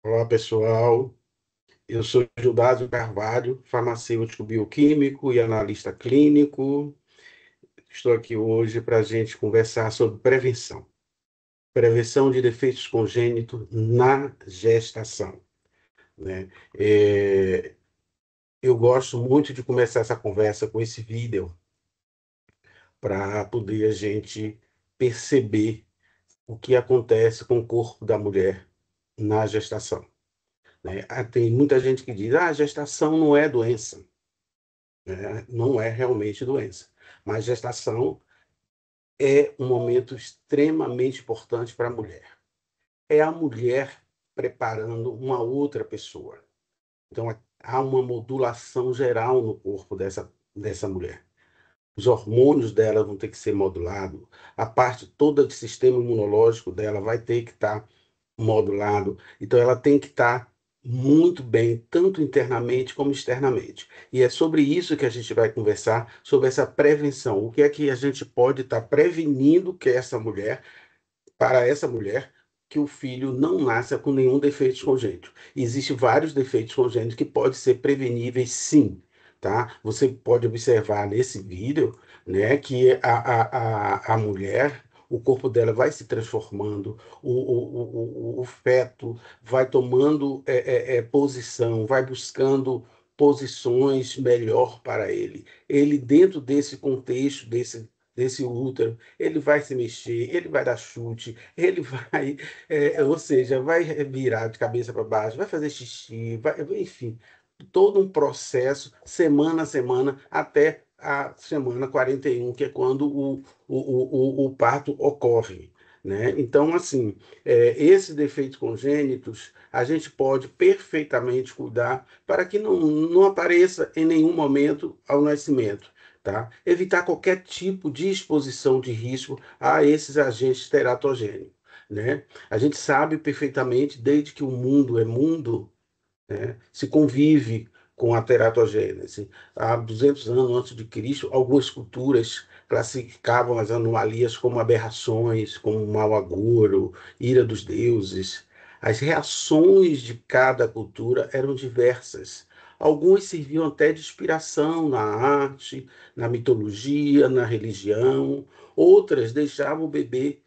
Olá, pessoal. Eu sou Gildásio Carvalho, farmacêutico bioquímico e analista clínico. Estou aqui hoje para a gente conversar sobre prevenção. Prevenção de defeitos congênitos na gestação, né? Eu gosto muito de começar essa conversa com esse vídeo para poder a gente perceber o que acontece com o corpo da mulher na gestação, né? Tem muita gente que diz, a gestação não é doença, né? Não é realmente doença. Mas gestação é um momento extremamente importante para a mulher. É a mulher preparando uma outra pessoa. Então, há uma modulação geral no corpo dessa mulher. Os hormônios dela vão ter que ser modulados, a parte toda do sistema imunológico dela vai ter que estar modulado. Então, ela tem que estar muito bem, tanto internamente como externamente. E é sobre isso que a gente vai conversar, sobre essa prevenção. O que é que a gente pode estar prevenindo que para essa mulher, que o filho não nasça com nenhum defeito congênito. Existem vários defeitos congênitos que podem ser preveníveis, sim. Tá? Você pode observar nesse vídeo, né, que a mulher, o corpo dela vai se transformando, o feto vai tomando posição, vai buscando posições melhor para ele. Ele, dentro desse contexto, desse útero, ele vai se mexer, ele vai dar chute, ele vai, ou seja, vai virar de cabeça para baixo, vai fazer xixi, enfim, todo um processo, semana a semana, até a semana 41, que é quando o parto ocorre. Né? Então, assim, esses defeitos congênitos, a gente pode perfeitamente cuidar para que não apareça em nenhum momento ao nascimento. Tá? Evitar qualquer tipo de exposição de risco a esses agentes teratogênicos. Né? A gente sabe perfeitamente, desde que o mundo é mundo, né, se convive com a teratogênese. Há 200 anos antes de Cristo, algumas culturas classificavam as anomalias como aberrações, como mau agouro, ira dos deuses. As reações de cada cultura eram diversas. Algumas serviam até de inspiração na arte, na mitologia, na religião. Outras deixavam o bebê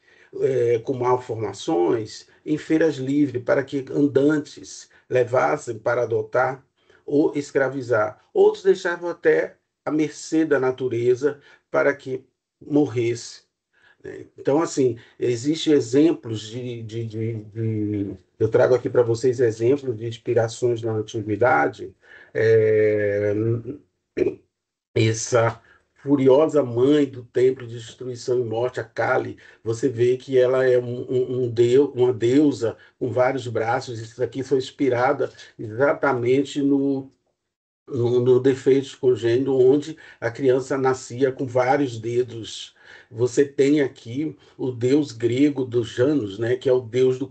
com malformações em feiras livres para que andantes levassem para adotar ou escravizar. Outros deixavam até à mercê da natureza para que morresse. Né? Então, assim, existem exemplos eu trago aqui para vocês exemplos de inspirações na antiguidade. É, essa furiosa mãe do templo de destruição e morte, a Kali, você vê que ela é uma deusa com vários braços. Isso aqui foi inspirada exatamente no defeito congênito, onde a criança nascia com vários dedos. Você tem aqui o deus grego dos Janos, né, que é o deus dos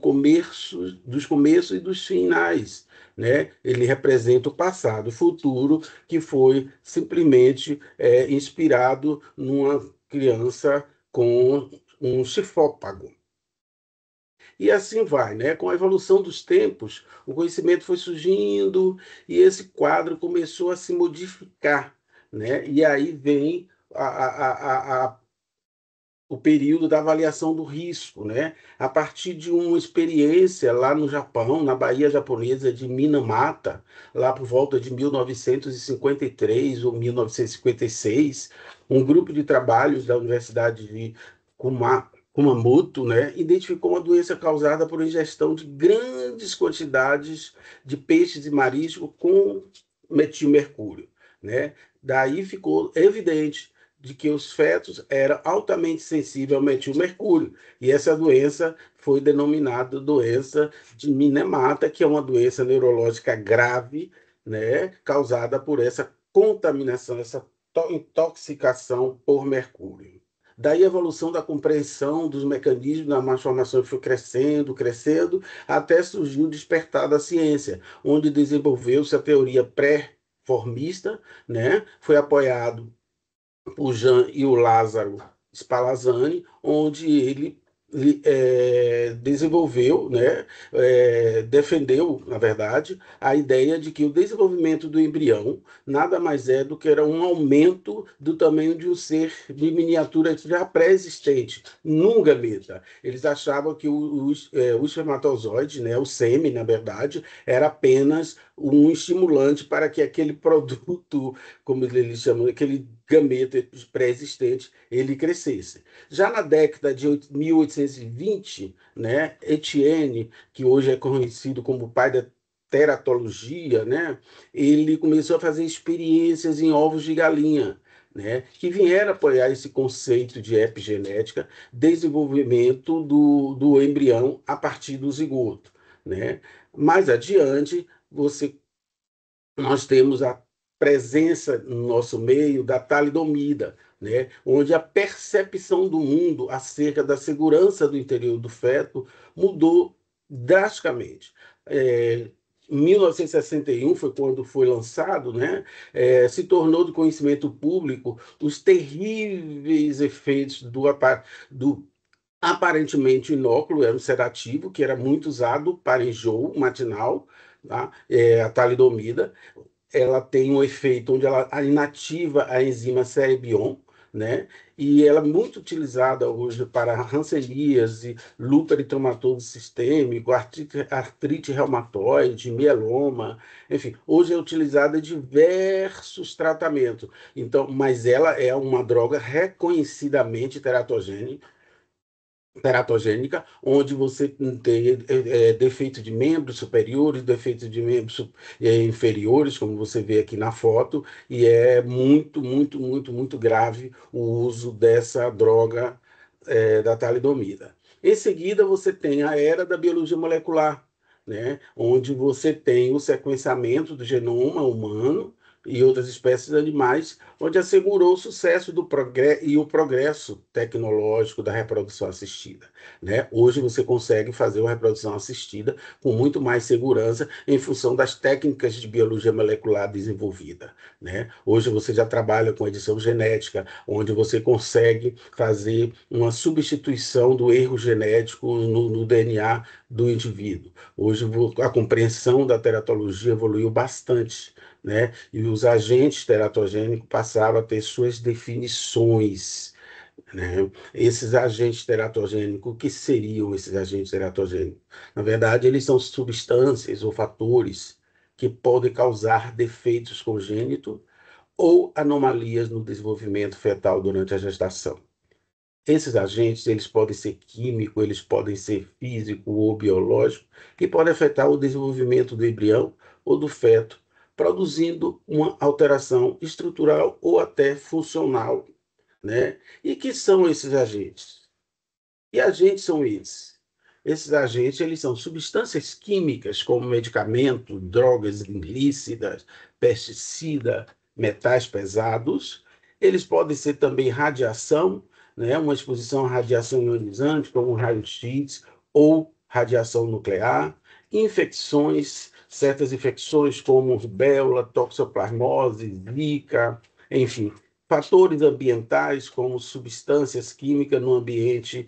começos e dos finais. Né? Ele representa o passado, o futuro, que foi simplesmente inspirado numa criança com um chifópago. E assim vai, né? Com a evolução dos tempos, o conhecimento foi surgindo e esse quadro começou a se modificar, né? E aí vem o período da avaliação do risco, né? A partir de uma experiência lá no Japão, na Baía japonesa de Minamata, lá por volta de 1953 ou 1956, um grupo de trabalhos da Universidade de Kumamoto, né, identificou uma doença causada por ingestão de grandes quantidades de peixes e marisco com metilmercúrio, né? Daí ficou evidente de que os fetos eram altamente sensíveis ao metilmercúrio. E essa doença foi denominada doença de Minamata, que é uma doença neurológica grave, né, causada por essa contaminação, essa intoxicação por mercúrio. Daí a evolução da compreensão dos mecanismos da malformação foi crescendo, crescendo, até surgiu o despertar da ciência, onde desenvolveu-se a teoria pré-formista, né? Foi apoiado o Jean e o Lázaro Spallanzani, onde ele desenvolveu, né, defendeu, na verdade, a ideia de que o desenvolvimento do embrião nada mais é do que era um aumento do tamanho de um ser de miniatura já pré-existente, num gameta. Eles achavam que o espermatozoide, né, o sêmen, na verdade, era apenas um estimulante para que aquele produto, como eles chamam, aquele gameta pré-existente, ele crescesse. Já na década de 1820, né, Etienne, que hoje é conhecido como o pai da teratologia, né, ele começou a fazer experiências em ovos de galinha, né, que vieram apoiar esse conceito de epigenética, desenvolvimento do embrião a partir do zigoto. Né? Mais adiante, nós temos a presença no nosso meio da talidomida, né? Onde a percepção do mundo acerca da segurança do interior do feto mudou drasticamente. Em 1961 foi quando foi lançado, né? Se tornou de conhecimento público os terríveis efeitos do aparentemente inócuo, era um sedativo que era muito usado para enjoo matinal, tá? A talidomida, ela tem um efeito onde ela inativa a enzima Cerebion, né? E ela é muito utilizada hoje para hanseníase, lúpus eritematoso sistêmico, artrite reumatoide, mieloma, enfim, hoje é utilizada em diversos tratamentos. Então, mas ela é uma droga reconhecidamente teratogênica, onde você tem defeito de membros superiores, defeito de membros inferiores, como você vê aqui na foto, e é muito, muito, muito, muito grave o uso dessa droga da talidomida. Em seguida, você tem a era da biologia molecular, né, onde você tem o sequenciamento do genoma humano e outras espécies animais, onde assegurou o sucesso e o progresso tecnológico da reprodução assistida. Né? Hoje você consegue fazer uma reprodução assistida com muito mais segurança em função das técnicas de biologia molecular desenvolvida. Né? Hoje você já trabalha com edição genética, onde você consegue fazer uma substituição do erro genético no DNA do indivíduo. Hoje a compreensão da teratologia evoluiu bastante, né? E os agentes teratogênicos passaram a ter suas definições, né? Esses agentes teratogênicos, o que seriam esses agentes teratogênicos? Na verdade, eles são substâncias ou fatores que podem causar defeitos congênitos ou anomalias no desenvolvimento fetal durante a gestação. Esses agentes, eles podem ser químicos, eles podem ser físico ou biológico, que podem afetar o desenvolvimento do embrião ou do feto, produzindo uma alteração estrutural ou até funcional, né? E que são esses agentes? Que agentes são esses? Esses agentes, eles são substâncias químicas, como medicamentos, drogas ilícitas, pesticida, metais pesados. Eles podem ser também radiação, né? Uma exposição à radiação ionizante, como raio-x ou radiação nuclear. Infecções, certas infecções como rubéola, toxoplasmose, zika, enfim, fatores ambientais como substâncias químicas no ambiente,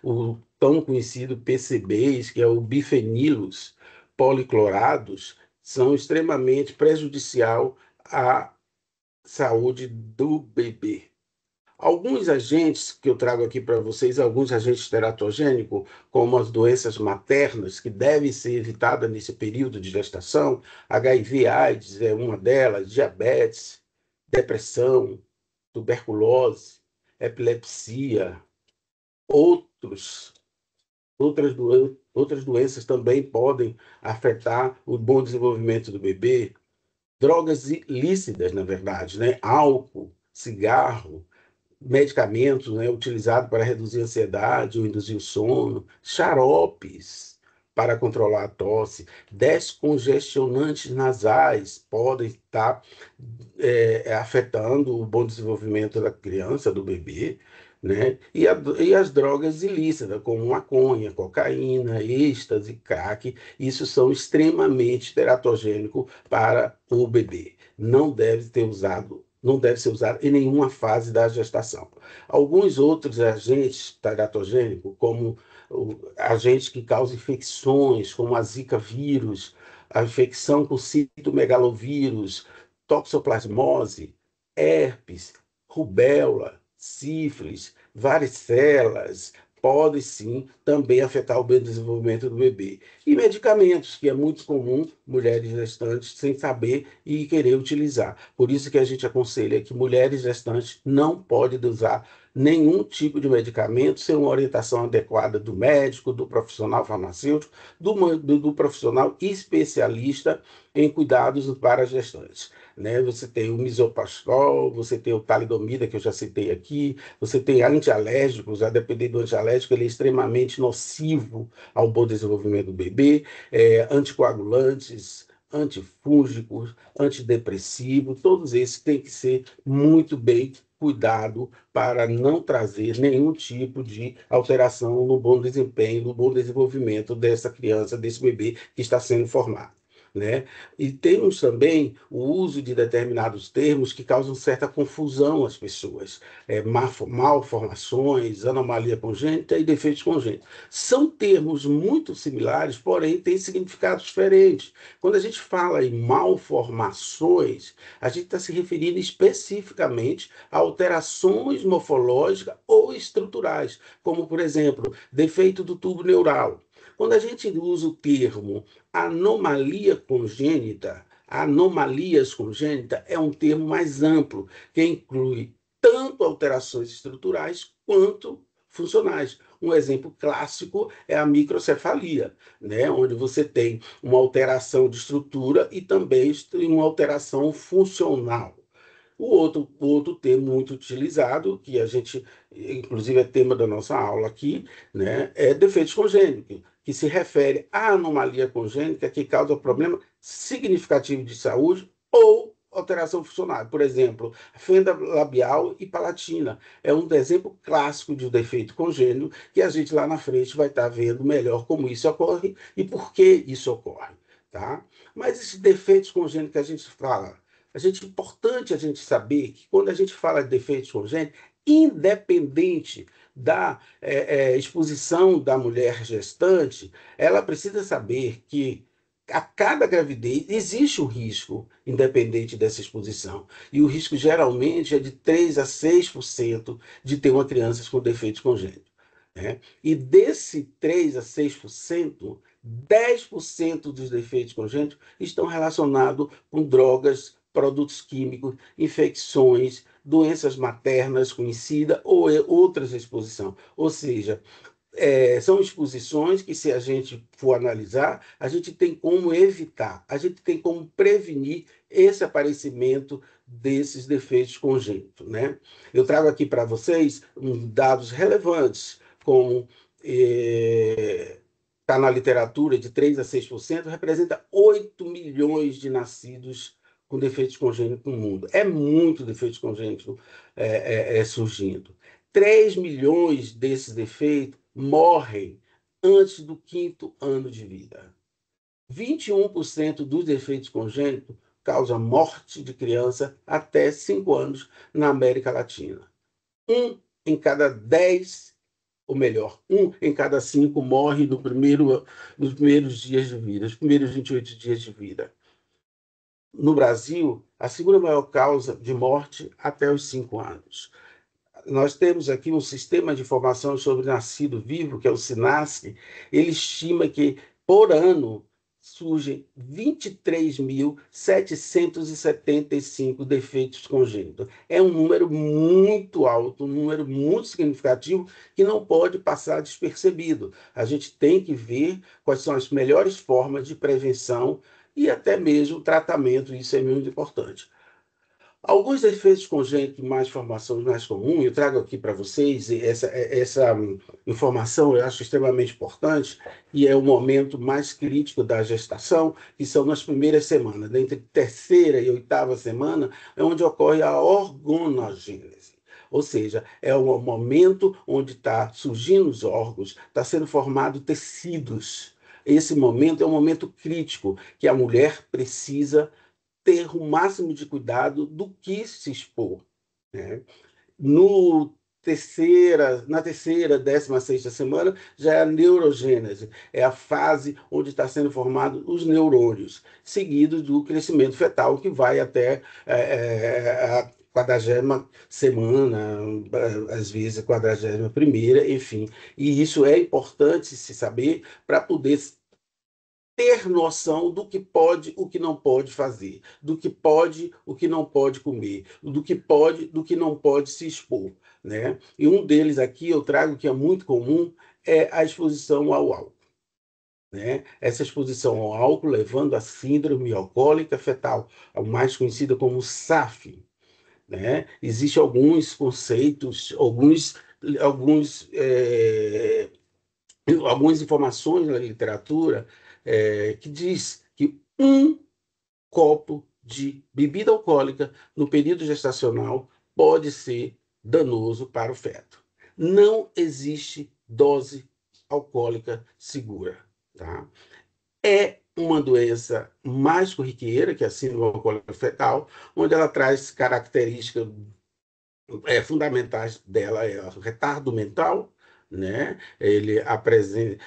o tão conhecido PCBs, que é o bifenilos policlorados, são extremamente prejudicial à saúde do bebê. Alguns agentes que eu trago aqui para vocês, alguns agentes teratogênicos, como as doenças maternas, que devem ser evitadas nesse período de gestação, HIV/AIDS é uma delas, diabetes, depressão, tuberculose, epilepsia, outros, outras doenças também podem afetar o bom desenvolvimento do bebê. Drogas ilícitas, na verdade, né? Álcool, cigarro, medicamentos, né, utilizados para reduzir a ansiedade ou induzir o sono, xaropes para controlar a tosse, descongestionantes nasais podem estar afetando o bom desenvolvimento da criança, do bebê, né? E as drogas ilícitas, como maconha, cocaína, êxtase, crack, isso são extremamente teratogênicos para o bebê. Não deve ter usado não deve ser usado em nenhuma fase da gestação. Alguns outros agentes teratogênicos, como agentes que causam infecções, como a Zika vírus, a infecção com citomegalovírus, toxoplasmose, herpes, rubéola, sífilis, varicelas, podem sim também afetar o desenvolvimento do bebê. E medicamentos, que é muito comum mulheres gestantes sem saber e querer utilizar. Por isso que a gente aconselha que mulheres gestantes não podem usar nenhum tipo de medicamento sem uma orientação adequada do médico, do profissional farmacêutico, do profissional especialista em cuidados para gestantes. Né? Você tem o misoprostol, você tem o talidomida, que eu já citei aqui, você tem antialérgicos, a depender do antialérgico, ele é extremamente nocivo ao bom desenvolvimento do bebê, anticoagulantes, antifúngicos, antidepressivos, todos esses têm que ser muito bem cuidado para não trazer nenhum tipo de alteração no bom desempenho, no bom desenvolvimento dessa criança, desse bebê que está sendo formado. Né? E temos também o uso de determinados termos que causam certa confusão às pessoas. Malformações, anomalia congênita e defeitos congênitos. São termos muito similares, porém têm significados diferentes. Quando a gente fala em malformações, a gente está se referindo especificamente a alterações morfológicas ou estruturais, como, por exemplo, defeito do tubo neural. Quando a gente usa o termo anomalia congênita, anomalias congênitas é um termo mais amplo, que inclui tanto alterações estruturais quanto funcionais. Um exemplo clássico é a microcefalia, né? Onde você tem uma alteração de estrutura e também uma alteração funcional. O outro termo muito utilizado, que a gente, inclusive é tema da nossa aula aqui, né, é defeitos congênitos, que se refere à anomalia congênita que causa problema significativo de saúde ou alteração funcional. Por exemplo, fenda labial e palatina é um exemplo clássico de um defeito congênito que a gente lá na frente vai estar vendo melhor como isso ocorre e por que isso ocorre. Tá? Mas esses defeitos congênitos que a gente fala, é importante a gente saber que quando a gente fala de defeitos congênitos, independente da exposição da mulher gestante, ela precisa saber que a cada gravidez existe um risco independente dessa exposição. E o risco geralmente é de 3 a 6% de ter uma criança com defeitos congênitos. Né? E desse 3 a 6%, 10% dos defeitos congênitos estão relacionados com drogas, produtos químicos, infecções, doenças maternas conhecidas ou outras exposições. Ou seja, são exposições que, se a gente for analisar, a gente tem como evitar, a gente tem como prevenir esse aparecimento desses defeitos congênitos. Né? Eu trago aqui para vocês dados relevantes, como está na literatura, de 3 a 6%, representa 8 milhões de nascidos com defeitos congênitos no mundo. É muito defeitos congênitos surgindo. 3 milhões desses defeitos morrem antes do 5º ano de vida. 21% dos defeitos congênitos causam morte de criança até 5 anos na América Latina. 1 em cada 10, ou melhor, 1 em cada 5 morre nos primeiros dias de vida, os primeiros 28 dias de vida. No Brasil, a segunda maior causa de morte até os 5 anos. Nós temos aqui um sistema de informação sobre nascido vivo, que é o SINASC. Ele estima que, por ano, surgem 23.775 defeitos congênitos. É um número muito alto, um número muito significativo, que não pode passar despercebido. A gente tem que ver quais são as melhores formas de prevenção e até mesmo tratamento, isso é muito importante. Alguns defeitos congênitos, mais formações mais comuns, eu trago aqui para vocês essa informação, eu acho extremamente importante, e é o momento mais crítico da gestação, que são nas primeiras semanas, entre terceira e oitava semana, é onde ocorre a organogênese. Ou seja, é o momento onde está surgindo os órgãos, está sendo formado tecidos. Esse momento é um momento crítico, que a mulher precisa ter o máximo de cuidado do que se expor, né? No na terceira, 16ª semana, já é a neurogênese, é a fase onde está sendo formado os neurônios, seguido do crescimento fetal, que vai até a 40ª semana, às vezes a 41ª, enfim. E isso é importante se saber para poder ter noção do que pode, o que não pode fazer, do que pode, o que não pode comer, do que pode, do que não pode se expor, né? E um deles aqui eu trago que é muito comum é a exposição ao álcool, né? Essa exposição ao álcool levando à síndrome alcoólica fetal, a mais conhecida como SAF, né? Existem alguns conceitos, alguns algumas informações na literatura que diz que um copo de bebida alcoólica no período gestacional pode ser danoso para o feto. Não existe dose alcoólica segura, tá? É uma doença mais corriqueira, que é a síndrome alcoólica fetal, onde ela traz características fundamentais dela é o retardo mental, né? Ele apresenta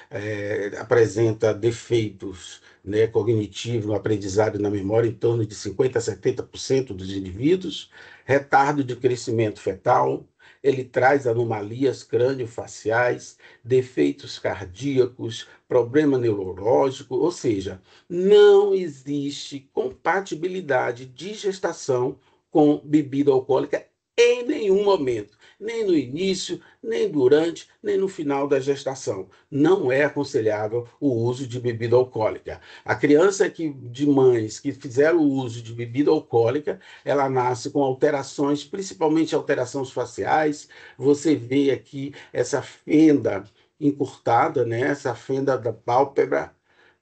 defeitos, né, cognitivos no aprendizado e na memória em torno de 50% a 70% dos indivíduos, retardo de crescimento fetal, ele traz anomalias crânio-faciais, defeitos cardíacos, problema neurológico, ou seja, não existe compatibilidade de gestação com bebida alcoólica em nenhum momento, nem no início, nem durante, nem no final da gestação. Não é aconselhável o uso de bebida alcoólica. A criança de mães que fizeram o uso de bebida alcoólica, ela nasce com alterações, principalmente alterações faciais. Você vê aqui essa fenda encurtada, né? Essa fenda da pálpebra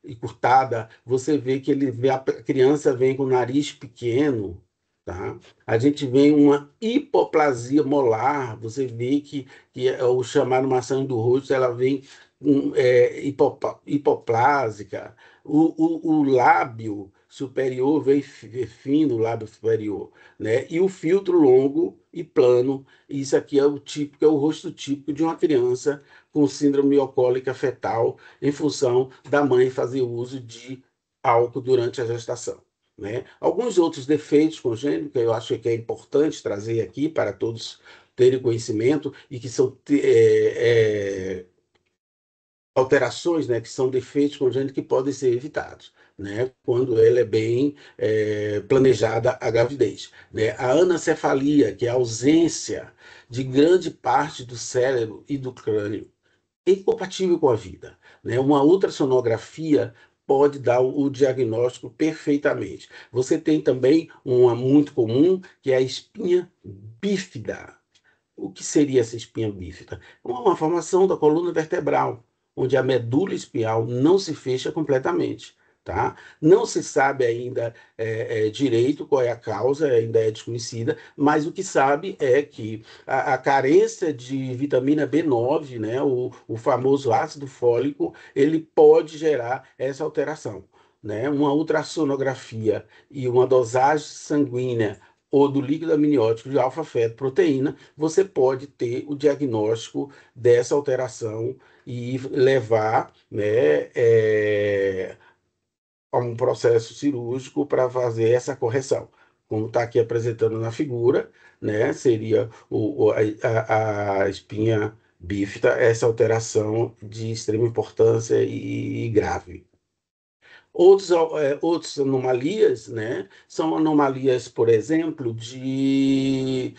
encurtada. Você vê que a criança vem com o nariz pequeno, tá? A gente vê uma hipoplasia molar, você vê que é o chamado maçã do rosto, ela vem hipoplásica, o lábio superior vem fino, o lábio superior, né? E o filtro longo e plano, isso aqui é o típico, é o rosto típico de uma criança com síndrome alcoólica fetal, em função da mãe fazer uso de álcool durante a gestação, né? Alguns outros defeitos congênitos que eu acho que é importante trazer aqui para todos terem conhecimento e que são alterações, né, que são defeitos congênitos que podem ser evitados, né, quando ela é bem planejada a gravidez, né? A anencefalia, que é a ausência de grande parte do cérebro e do crânio, é incompatível com a vida, né? Uma ultrassonografia pode dar o diagnóstico perfeitamente. Você tem também uma muito comum, que é a espinha bífida. O que seria essa espinha bífida? Uma formação da coluna vertebral, onde a medula espinhal não se fecha completamente. Tá? Não se sabe ainda direito qual é a causa, ainda é desconhecida, mas o que sabe é que a carência de vitamina B9, né, o famoso ácido fólico, ele pode gerar essa alteração. Né? Uma ultrassonografia e uma dosagem sanguínea ou do líquido amniótico de alfa-fetoproteína, você pode ter o diagnóstico dessa alteração e levar, né, a um processo cirúrgico para fazer essa correção. Como está aqui apresentando na figura, né, seria a espinha bífida, essa alteração de extrema importância e grave. Outras anomalias, né, são anomalias, por exemplo, de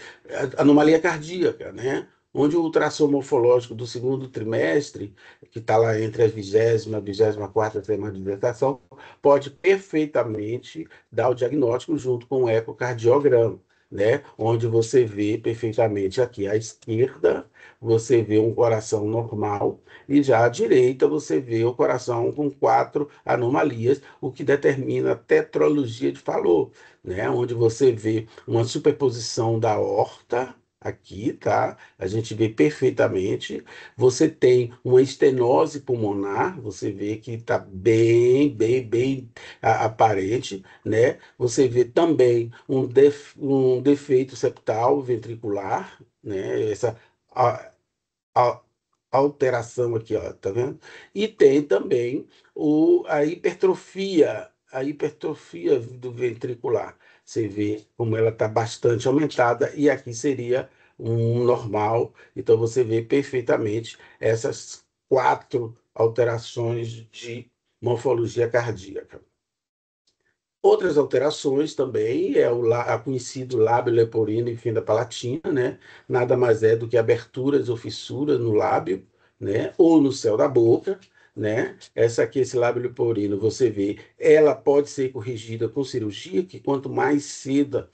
anomalia cardíaca, né, onde o ultrassom morfológico do segundo trimestre, que está lá entre a 20ª e a 24ª semana de gestação, pode perfeitamente dar o diagnóstico junto com o ecocardiograma, né, onde você vê perfeitamente aqui à esquerda, você vê um coração normal, e já à direita você vê o coração com 4 anomalias, o que determina a tetralogia de Fallot, né? Onde você vê uma superposição da aorta, Aqui, tá? A gente vê perfeitamente. Você tem uma estenose pulmonar, você vê que está bem aparente, né? Você vê também um defeito septal ventricular, né? Essa a- alteração aqui, ó, tá vendo? E tem também a hipertrofia do ventricular. Você vê como ela está bastante aumentada e aqui seria um normal. Então você vê perfeitamente essas quatro alterações de morfologia cardíaca. Outras alterações também é a conhecido lábio leporino e fenda palatina, né? Nada mais é do que aberturas ou fissuras no lábio, né? Ou no céu da boca, né? Essa aqui, esse lábio leporino, você vê, ela pode ser corrigida com cirurgia, que quanto mais cedo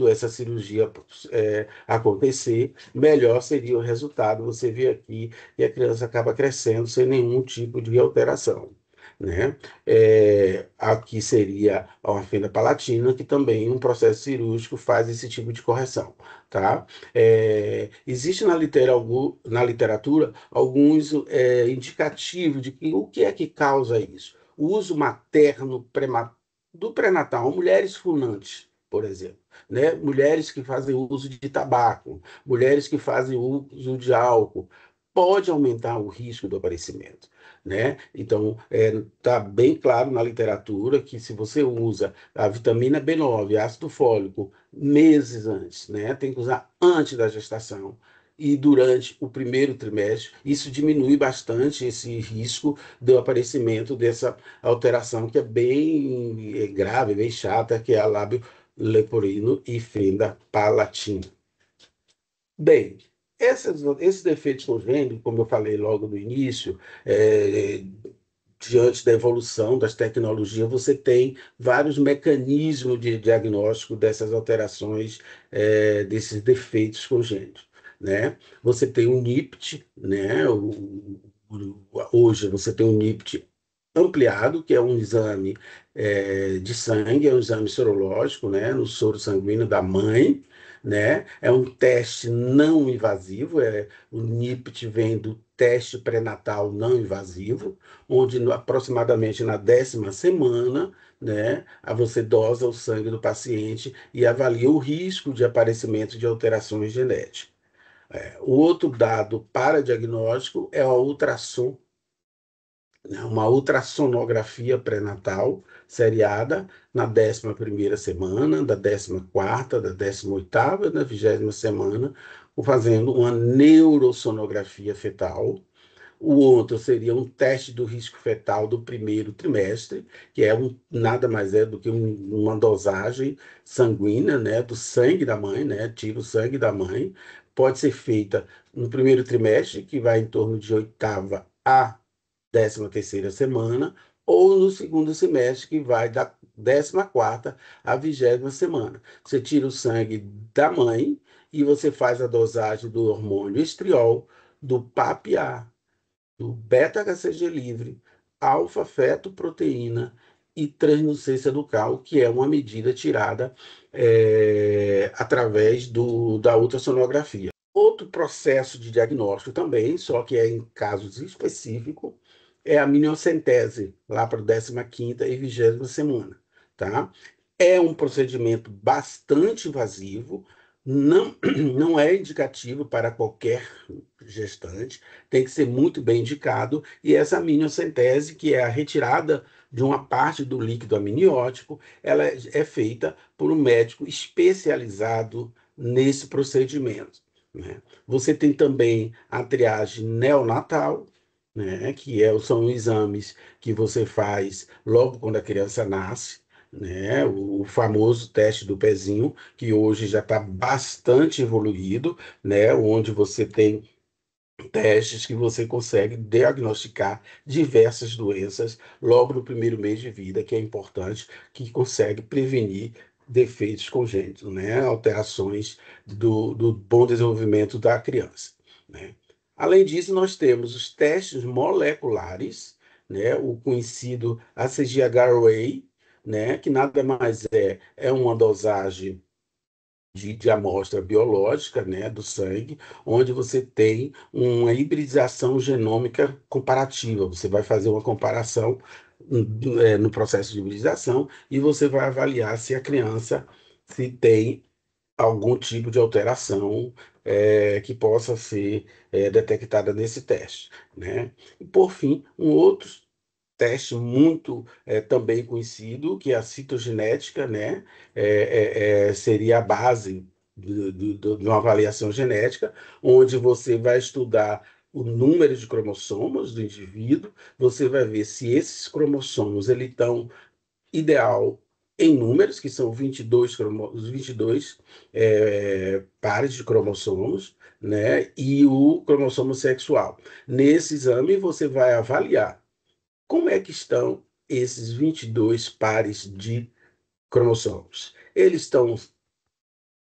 essa cirurgia acontecer, melhor seria o resultado. Você vê aqui e a criança acaba crescendo sem nenhum tipo de alteração, né? Aqui seria a fenda palatina, que também um processo cirúrgico faz esse tipo de correção, tá? Existe na literatura alguns indicativos de que o que é que causa isso. O uso materno do pré-natal, mulheres funantes, por exemplo, né? Mulheres que fazem uso de tabaco, mulheres que fazem uso de álcool, pode aumentar o risco do aparecimento, né? Então, está bem claro na literatura que se você usa a vitamina B9, ácido fólico, meses antes, né? Tem que usar antes da gestação e durante o primeiro trimestre, isso diminui bastante esse risco do aparecimento dessa alteração que é bem grave, bem chata, que é a lábio leporino e fenda palatina. Bem, esses defeitos congênitos, como eu falei logo no início, é, diante da evolução das tecnologias, você tem vários mecanismos de diagnóstico dessas alterações, desses defeitos congênitos, né? Você tem o NIPT, né? Hoje você tem o NIPT ampliado, que é um exame de sangue, é um exame sorológico, né? No soro sanguíneo da mãe, né? É um teste não invasivo, o NIPT vem do teste pré-natal não invasivo, onde aproximadamente na 10ª semana, né, você dosa o sangue do paciente e avalia o risco de aparecimento de alterações genéticas. O outro dado para diagnóstico é o ultrassom, né, uma ultrassonografia pré-natal seriada na 11ª semana, da 14ª, da 18ª, da 20ª semana, fazendo uma neurosonografia fetal. O outro seria um teste do risco fetal do primeiro trimestre, que nada mais é do que uma dosagem sanguínea, né, do sangue da mãe, né, tira o sangue da mãe. Pode ser feita no primeiro trimestre, que vai em torno de 8ª a 13ª semana, ou no segundo semestre, que vai da 14ª à 20ª semana. Você tira o sangue da mãe e você faz a dosagem do hormônio estriol, do PAPA, do beta-HCG livre, alfa-fetoproteína e translucência ducal, que é uma medida tirada através da ultrassonografia. Outro processo de diagnóstico também, só que é em casos específicos, é a miniocentese, lá para a 15ª e 20ª semana, tá? É um procedimento bastante invasivo, não, não é indicativo para qualquer gestante, tem que ser muito bem indicado, e essa amniocentese, que é a retirada de uma parte do líquido amniótico, ela é feita por um médico especializado nesse procedimento, né? Você tem também a triagem neonatal, né, são exames que você faz logo quando a criança nasce, né, o famoso teste do pezinho, que hoje já está bastante evoluído, né, onde você tem testes que você consegue diagnosticar diversas doenças logo no primeiro mês de vida, que é importante, que consegue prevenir defeitos congênitos, né? Alterações do bom desenvolvimento da criança, né? Além disso, nós temos os testes moleculares, né? O conhecido ACG-Array, né? Que nada mais é uma dosagem de amostra biológica, né, do sangue, onde você tem uma hibridização genômica comparativa. Você vai fazer uma comparação no processo de hibridização e você vai avaliar se a criança se tem algum tipo de alteração que possa ser detectada nesse teste, né? E por fim, um outro teste muito também conhecido, que é a citogenética, né? Seria a base de uma avaliação genética, onde você vai estudar o número de cromossomos do indivíduo, você vai ver se esses cromossomos eles estão ideal em números, que são 22, os 22 pares de cromossomos, né? E o cromossomo sexual. Nesse exame, você vai avaliar como é que estão esses 22 pares de cromossomos? Eles estão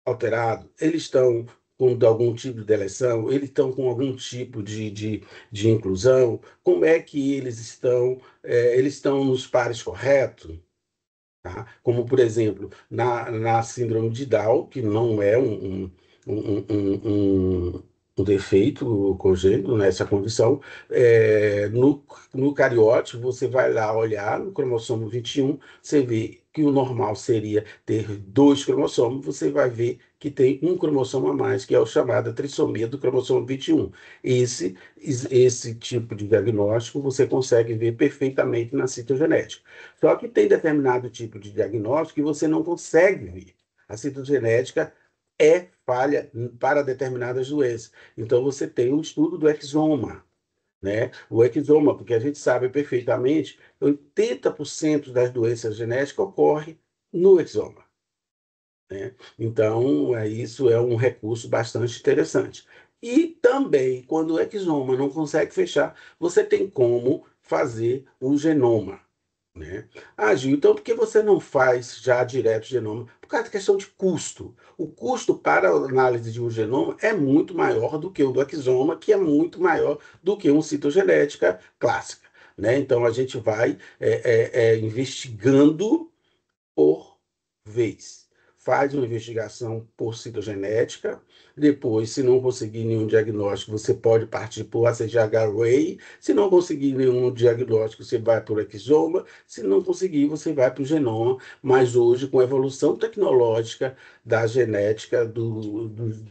alterados? Eles estão com algum tipo de deleção? Eles estão com algum tipo de inclusão? Como é que eles estão? Eles estão nos pares corretos? Tá? Como, por exemplo, na síndrome de Down, que não é um defeito congênito nessa condição, no cariote, você vai lá olhar no cromossomo 21, você vê que o normal seria ter dois cromossomos, você vai ver que tem um cromossomo a mais, que é o chamado trissomia do cromossomo 21. Esse tipo de diagnóstico você consegue ver perfeitamente na citogenética. Só que tem determinado tipo de diagnóstico que você não consegue ver. A citogenética é falha para determinadas doenças. Então, você tem o estudo do exoma, né? O exoma, porque a gente sabe perfeitamente, 80% das doenças genéticas ocorrem no exoma, né? Então, isso é um recurso bastante interessante. E também, quando o exoma não consegue fechar, você tem como fazer o genoma, né? Ah, Gil, então por que você não faz já direto o genoma? Por causa da questão de custo. O custo para a análise de um genoma é muito maior do que o do exoma, que é muito maior do que uma citogenética clássica, né? Então a gente vai investigando por vez. Faz uma investigação por citogenética, depois, se não conseguir nenhum diagnóstico, você pode partir para o ACGH-Array, se não conseguir nenhum diagnóstico, você vai para o exoma, se não conseguir, você vai para o genoma, mas hoje, com a evolução tecnológica da genética, dos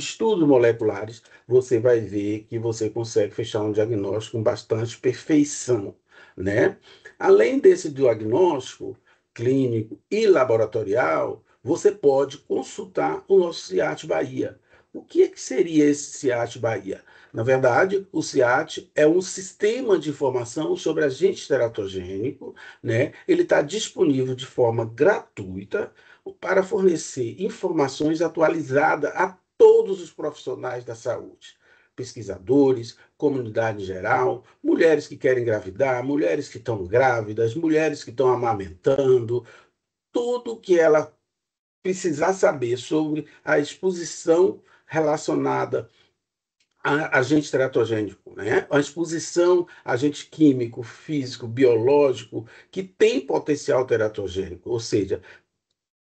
estudos moleculares, você vai ver que você consegue fechar um diagnóstico com bastante perfeição, né? Além desse diagnóstico, clínico e laboratorial, você pode consultar o nosso CIAT Bahia. O que é que seria esse CIAT Bahia? Na verdade, o CIAT é um sistema de informação sobre agente teratogênico, né? Ele está disponível de forma gratuita para fornecer informações atualizadas a todos os profissionais da saúde, pesquisadores, comunidade em geral, mulheres que querem engravidar, mulheres que estão grávidas, mulheres que estão amamentando, tudo que ela precisar saber sobre a exposição relacionada a agente teratogênico, né? A exposição a agente químico, físico, biológico, que tem potencial teratogênico, ou seja,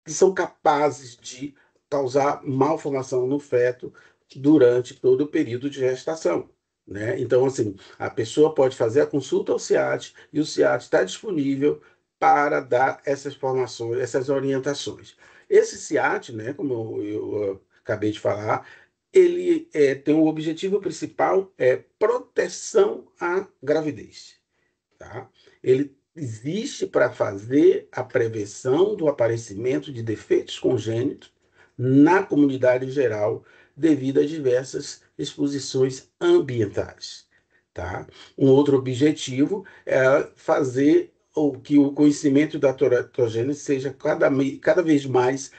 que são capazes de causar malformação no feto durante todo o período de gestação, né? Então, assim, a pessoa pode fazer a consulta ao CIAT e o CIAT está disponível para dar essas informações, essas orientações. Esse CIAT, né, como eu acabei de falar, ele tem o objetivo principal proteção à gravidez, tá? Ele existe para fazer a prevenção do aparecimento de defeitos congênitos na comunidade em geral, devido a diversas exposições ambientais, tá? Um outro objetivo é fazer que o conhecimento da teratogênese seja cada vez mais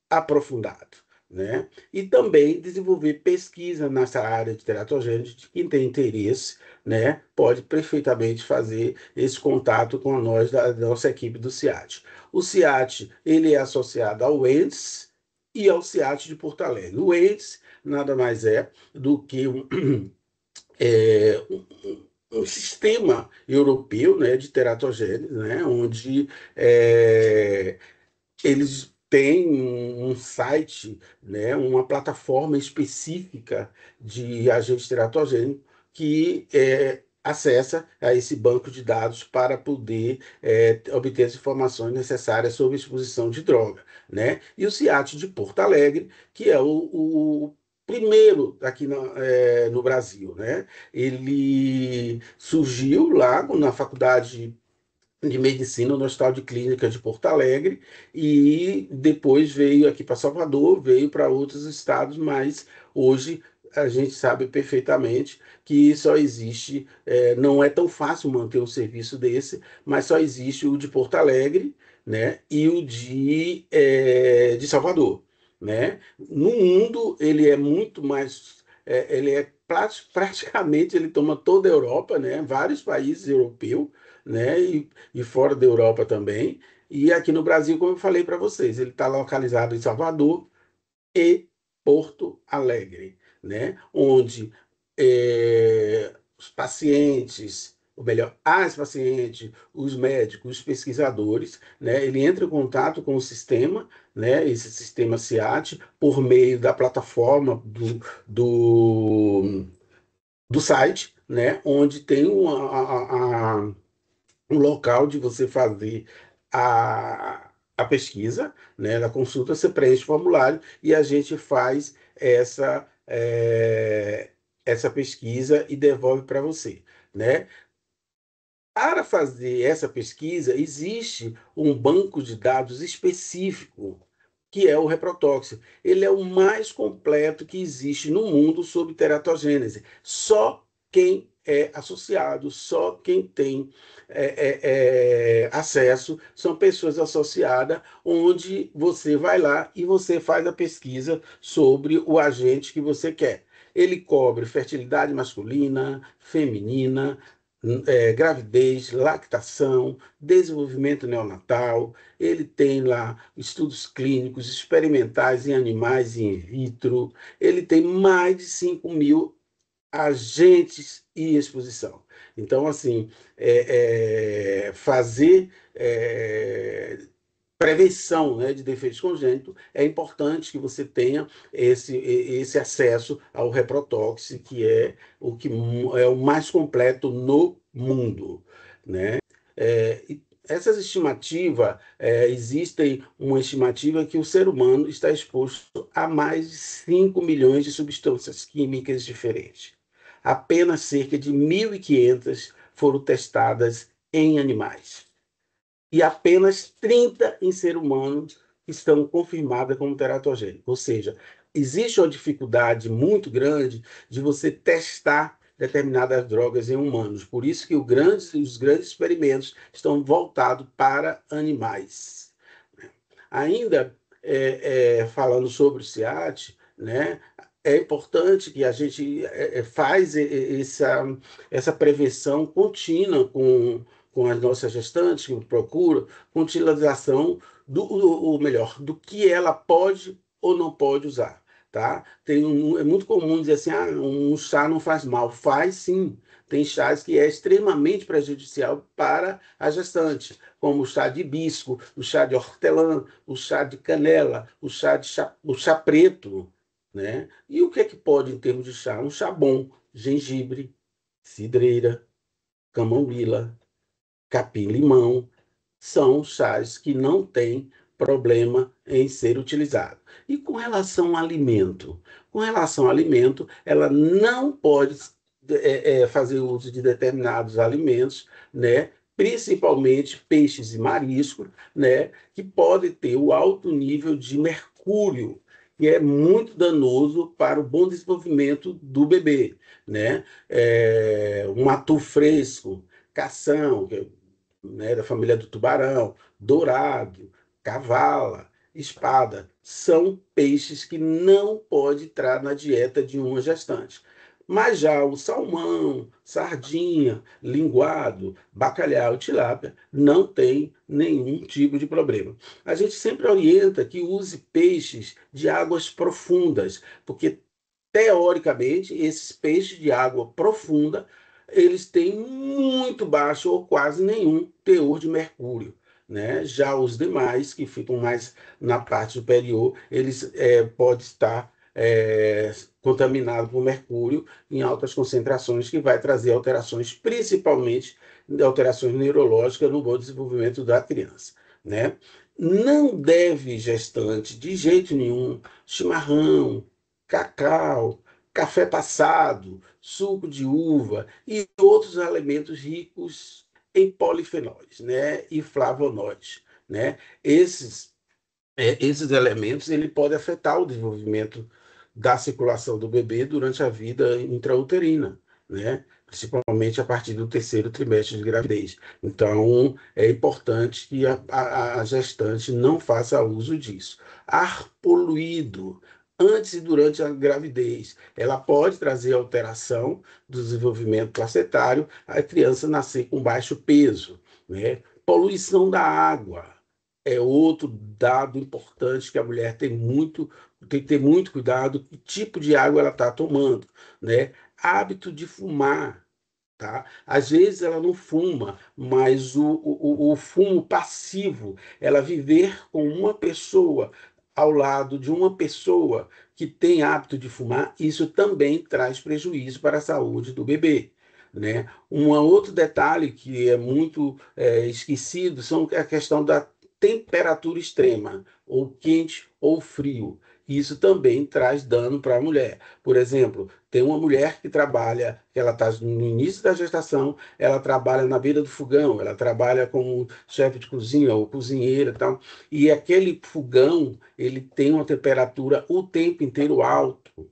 aprofundado, né? E também desenvolver pesquisa nessa área de teratogênese, de quem tem interesse, né? Pode perfeitamente fazer esse contato com nós da nossa equipe do CIAT. O CIAT, ele é associado ao ENDS e ao CIAT de Porto Alegre. O ENDS nada mais é do que um sistema europeu, né, de teratogênese, né, onde eles tem um site, né, uma plataforma específica de agente teratogênico que acessa a esse banco de dados para poder obter as informações necessárias sobre a exposição de droga, né? E o CIAT de Porto Alegre, que é o primeiro aqui no Brasil, né? Ele surgiu lá na faculdade de medicina no Hospital de Clínica de Porto Alegre e depois veio aqui para Salvador, veio para outros estados, mas hoje a gente sabe perfeitamente que só existe, não é tão fácil manter um serviço desse, mas só existe o de Porto Alegre, né, e o de Salvador, né? No mundo ele é muito mais, ele é praticamente ele toma toda a Europa, né, vários países europeus, né, e fora da Europa também. E aqui no Brasil, como eu falei para vocês, ele está localizado em Salvador e Porto Alegre, né? Onde os pacientes, ou melhor, as pacientes, os médicos, os pesquisadores, né? Ele entra em contato com o sistema, né? Esse sistema CIAT, por meio da plataforma do, do site, né? Onde tem um local de você fazer a pesquisa, né? Na consulta, você preenche o formulário e a gente faz essa pesquisa e devolve para você, né? Para fazer essa pesquisa, existe um banco de dados específico, que é o reprotóxico. Ele é o mais completo que existe no mundo sobre teratogênese. Só quem é associado, só quem tem acesso, são pessoas associadas, onde você vai lá e você faz a pesquisa sobre o agente que você quer. Ele cobre fertilidade masculina, feminina, gravidez, lactação, desenvolvimento neonatal, ele tem lá estudos clínicos, experimentais em animais e in vitro, ele tem mais de 5.000 agentes e exposição. Então, assim, fazer prevenção, né, de defeitos congênitos, é importante que você tenha esse acesso ao reprotox, que é o mais completo no mundo, né? Essas estimativas, existem uma estimativa que o ser humano está exposto a mais de 5 milhões de substâncias químicas diferentes. Apenas cerca de 1.500 foram testadas em animais e apenas 30 em ser humano estão confirmadas como teratogênicos. Ou seja, existe uma dificuldade muito grande de você testar determinadas drogas em humanos. Por isso que os grandes experimentos estão voltados para animais. Ainda falando sobre o SIAT, né, é importante que a gente faz essa prevenção contínua com as nossas gestantes, que procuram, com utilização ou melhor, do que ela pode ou não pode usar. Tá? É muito comum dizer assim, um chá não faz mal. Faz sim. Tem chás que é extremamente prejudicial para a gestante, como o chá de hibisco, o chá de hortelã, o chá de canela, o chá preto, né? E o que é que pode em termos de chá? Um chá bom, gengibre, cidreira, camomila, capim-limão, são chás que não têm problema em ser utilizado. E com relação ao alimento? Com relação ao alimento, ela não pode fazer uso de determinados alimentos, né? Principalmente peixes e mariscos, né? Que podem ter o alto nível de mercúrio, que é muito danoso para o bom desenvolvimento do bebê, né? Um atum fresco, cação, né, da família do tubarão, dourado, cavala, espada, são peixes que não pode entrar na dieta de uma gestante. Mas já o salmão, sardinha, linguado, bacalhau, tilápia não tem nenhum tipo de problema. A gente sempre orienta que use peixes de águas profundas, porque teoricamente esses peixes de água profunda eles têm muito baixo ou quase nenhum teor de mercúrio, né? Já os demais, que ficam mais na parte superior, eles podem estar contaminados por mercúrio em altas concentrações, que vai trazer alterações, principalmente alterações neurológicas no bom desenvolvimento da criança, né? Não deve gestante, de jeito nenhum, chimarrão, cacau, café passado, suco de uva e outros alimentos ricos em polifenóis, né, e flavonoides, né? Esses elementos ele pode afetar o desenvolvimento da circulação do bebê durante a vida intrauterina, né? Principalmente a partir do terceiro trimestre de gravidez. Então, é importante que a gestante não faça uso disso. Ar poluído antes e durante a gravidez, ela pode trazer alteração do desenvolvimento placentário, a criança nascer com baixo peso, né? Poluição da água é outro dado importante que a mulher tem que ter muito cuidado que tipo de água ela está tomando, né? Hábito de fumar, tá? Às vezes ela não fuma, mas o fumo passivo, ela viver com uma pessoa ao lado de uma pessoa que tem hábito de fumar, isso também traz prejuízo para a saúde do bebê. Né? Um outro detalhe que é muito esquecido são a questão da temperatura extrema, ou quente ou frio. Isso também traz dano para a mulher. Por exemplo, tem uma mulher que trabalha, ela está no início da gestação, ela trabalha na beira do fogão, ela trabalha como chefe de cozinha ou cozinheira e tal, e aquele fogão, ele tem uma temperatura o tempo inteiro alto,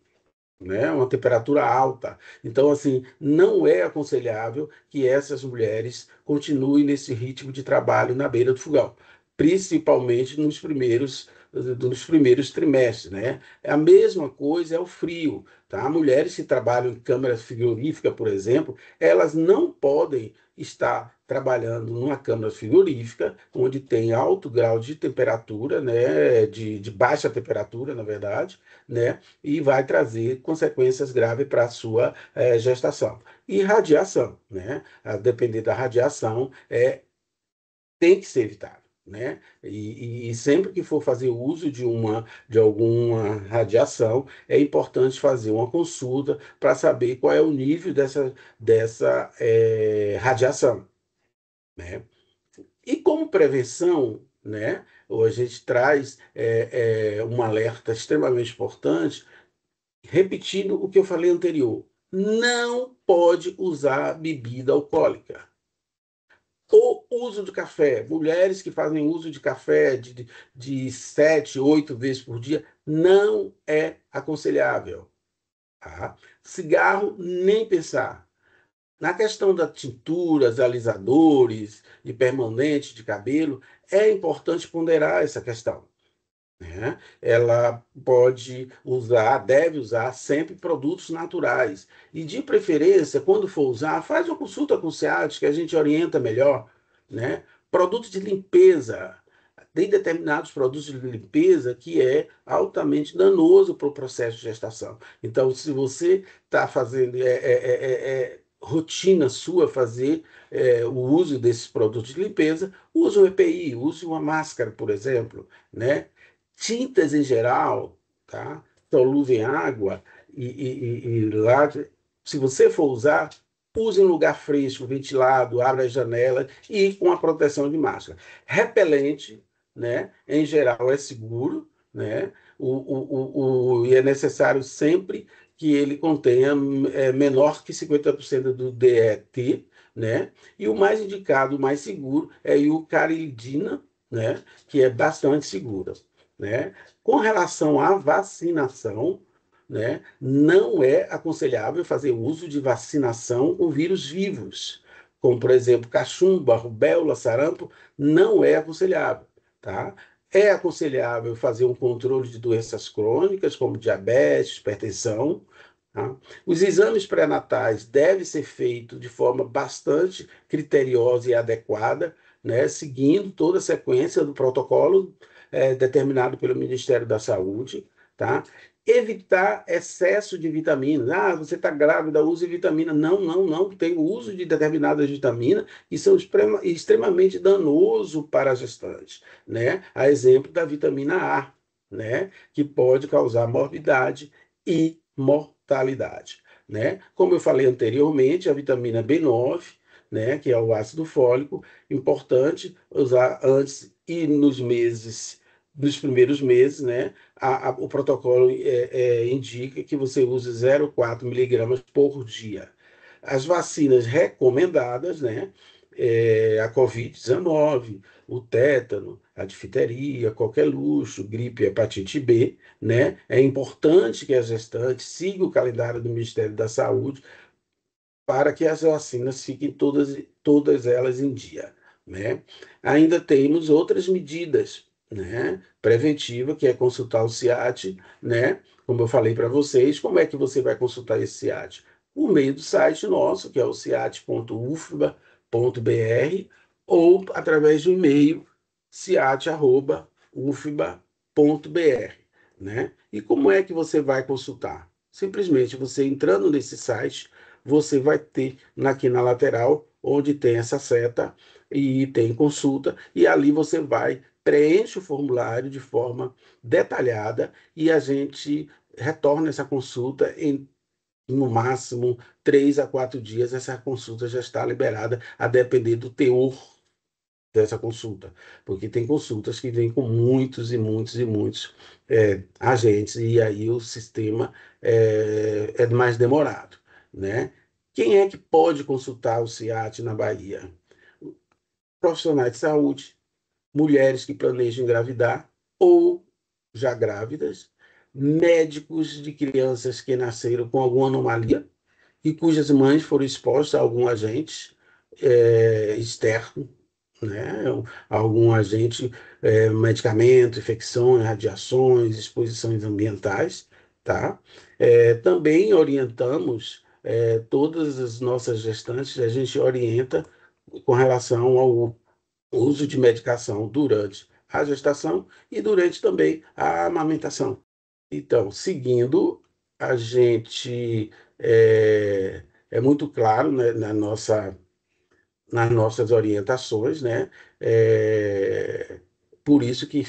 né? Uma temperatura alta. Então, assim, não é aconselhável que essas mulheres continuem nesse ritmo de trabalho na beira do fogão, principalmente nos primeiros trimestres, né? A mesma coisa é o frio, tá? Mulheres que trabalham em câmara frigorífica, por exemplo, elas não podem estar trabalhando numa câmara frigorífica onde tem alto grau de temperatura, né? De baixa temperatura, na verdade, né? E vai trazer consequências graves para a sua gestação. E radiação, né? A depender da radiação, tem que ser evitado. Né? E sempre que for fazer uso de alguma radiação, é importante fazer uma consulta para saber qual é o nível dessa radiação. Né? E como prevenção, né, a gente traz um alerta extremamente importante, repetindo o que eu falei anterior, não pode usar bebida alcoólica. O uso de café, mulheres que fazem uso de café de 7, 8 vezes por dia, não é aconselhável. Tá? Cigarro, nem pensar. Na questão das tinturas, alisadores e permanentes de cabelo, é importante ponderar essa questão. Né? Ela pode usar, deve usar sempre produtos naturais. E, de preferência, quando for usar, faz uma consulta com o SEAD, que a gente orienta melhor. Né? Produtos de limpeza. Tem determinados produtos de limpeza que é altamente danoso para o processo de gestação. Então, se você está fazendo, rotina sua fazer o uso desses produtos de limpeza, use um EPI, use uma máscara, por exemplo, né? Tintas em geral, tá? Solúvel em água e lá, se você for usar, use em lugar fresco, ventilado, abra a janela e com a proteção de máscara. Repelente, né? Em geral é seguro, né? E é necessário sempre que ele contenha menor que 50% do DET, né? E o mais indicado, o mais seguro, é a iucarilidina, né? Que é bastante segura. Né? Com relação à vacinação, né, não é aconselhável fazer uso de vacinação com vírus vivos, como, por exemplo, cachumba, rubéola, sarampo, não é aconselhável. Tá? É aconselhável fazer um controle de doenças crônicas, como diabetes, hipertensão. Tá? Os exames pré-natais devem ser feitos de forma bastante criteriosa e adequada, né, seguindo toda a sequência do protocolo determinado pelo Ministério da Saúde, tá? Evitar excesso de vitaminas. Ah, você está grávida, use vitamina. Não, não, não. Tem o uso de determinadas vitaminas que são extremamente danosos para a gestante, né? A exemplo da vitamina A, né? Que pode causar morbidade e mortalidade, né? Como eu falei anteriormente, a vitamina B9, né? Que é o ácido fólico, importante usar antes e nos primeiros meses, né? O protocolo indica que você use 0,4 miligramas por dia. As vacinas recomendadas, né? A Covid-19, o tétano, a difteria, qualquer luxo, gripe, hepatite B, né? É importante que a gestante siga o calendário do Ministério da Saúde para que as vacinas fiquem todas elas em dia, né? Ainda temos outras medidas, né, preventiva, que é consultar o CIAT, né? Como eu falei para vocês, como é que você vai consultar esse CIAT? Por meio do site nosso, que é o ciat.ufba.br, ou através do e-mail ciat@ufba.br, né? E como é que você vai consultar? Simplesmente você entrando nesse site, você vai ter aqui na lateral, onde tem essa seta e tem consulta, e ali você vai, preenche o formulário de forma detalhada e a gente retorna essa consulta em no máximo 3 a 4 dias. Essa consulta já está liberada, a depender do teor dessa consulta, porque tem consultas que vêm com muitos e muitos e muitos agentes, e aí o sistema é mais demorado, né? Quem é que pode consultar o CIAT na Bahia? Profissionais de saúde, mulheres que planejam engravidar ou já grávidas, médicos de crianças que nasceram com alguma anomalia e cujas mães foram expostas a algum agente externo, né? Algum agente, medicamento, infecções, radiações, exposições ambientais, tá? Também orientamos todas as nossas gestantes, a gente orienta com relação ao uso de medicação durante a gestação e durante também a amamentação. Então, seguindo, a gente é muito claro, né, nas nossas orientações, né? É, por isso que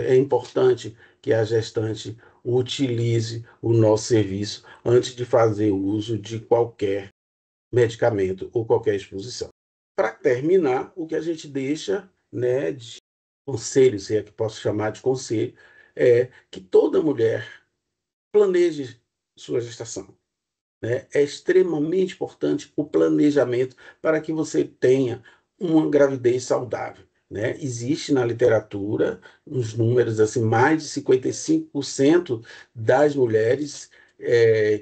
é importante que a gestante utilize o nosso serviço antes de fazer uso de qualquer medicamento ou qualquer exposição. Para terminar, o que a gente deixa, né, de conselho, se é que posso chamar de conselho, é que toda mulher planeje sua gestação, né? É extremamente importante o planejamento para que você tenha uma gravidez saudável, né? Existe na literatura uns números assim, mais de 55% das mulheres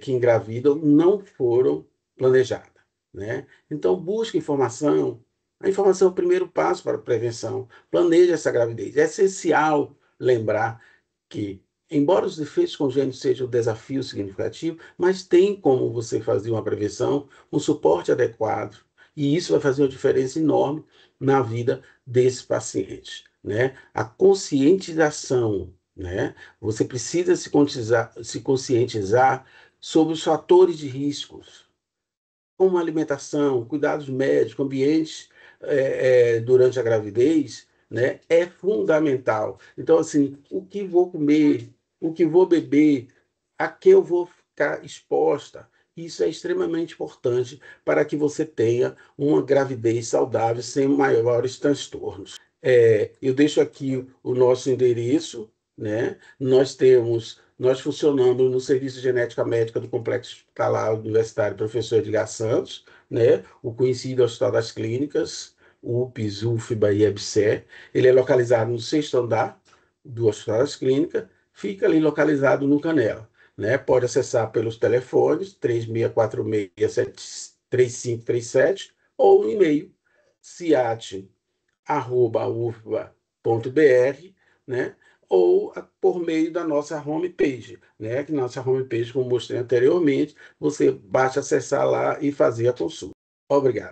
que engravidam não foram planejadas, né? Então busque informação. A informação é o primeiro passo para a prevenção. Planeje essa gravidez. É essencial lembrar que, embora os defeitos congênitos sejam um desafio significativo, mas tem como você fazer uma prevenção, um suporte adequado, e isso vai fazer uma diferença enorme na vida desses pacientes, né? A conscientização, né? Você precisa se conscientizar sobre os fatores de riscos, como alimentação, cuidados médicos, ambientes durante a gravidez, né, é fundamental. Então, assim, o que vou comer, o que vou beber, a que eu vou ficar exposta, isso é extremamente importante para que você tenha uma gravidez saudável sem maiores transtornos. Eu deixo aqui o nosso endereço, né? Nós funcionamos no Serviço de Genética Médica do Complexo Hospitalar Universitário Professor Edgar Santos, né? O conhecido Hospital das Clínicas, UPS, UFBA e EBSER. Ele é localizado no sexto andar do Hospital das Clínicas, fica ali localizado no Canela, né? Pode acessar pelos telefones 3646-3537 ou no e-mail ciat@ufba.br, né? Ou por meio da nossa homepage, né? Que nossa homepage, como mostrei anteriormente, você basta acessar lá e fazer a consulta. Obrigado.